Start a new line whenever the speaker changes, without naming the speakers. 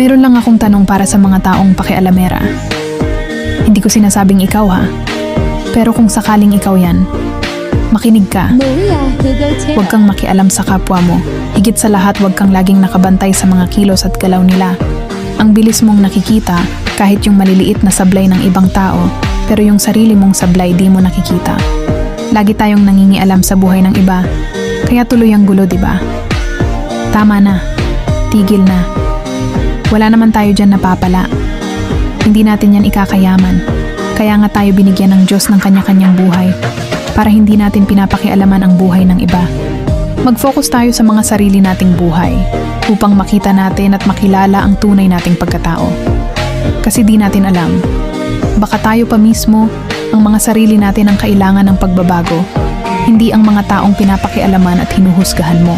Meron lang akong tanong para sa mga taong pakialamera. Hindi ko sinasabing ikaw ha. Pero kung sakaling ikaw yan, makinig ka.
Maria Higotera.
Huwag kang makialam sa kapwa mo. Higit sa lahat, huwag kang laging nakabantay sa mga kilos at galaw nila. Ang bilis mong nakikita kahit yung maliliit na sablay ng ibang tao, pero yung sarili mong sablay di mo nakikita. Lagi tayong nangingialam sa buhay ng iba, kaya tuloy ang gulo, di ba? Tama na. Tigil na. Wala naman tayo dyan napapala. Hindi natin yan ikakayaman. Kaya nga tayo binigyan ng Diyos ng kanya-kanyang buhay para hindi natin pinapakialaman ang buhay ng iba. Mag-focus tayo sa mga sarili nating buhay upang makita natin at makilala ang tunay nating pagkatao. Kasi di natin alam, baka tayo pa mismo, ang mga sarili natin ang kailangan ng pagbabago, hindi ang mga taong pinapakialaman at hinuhusgahan mo.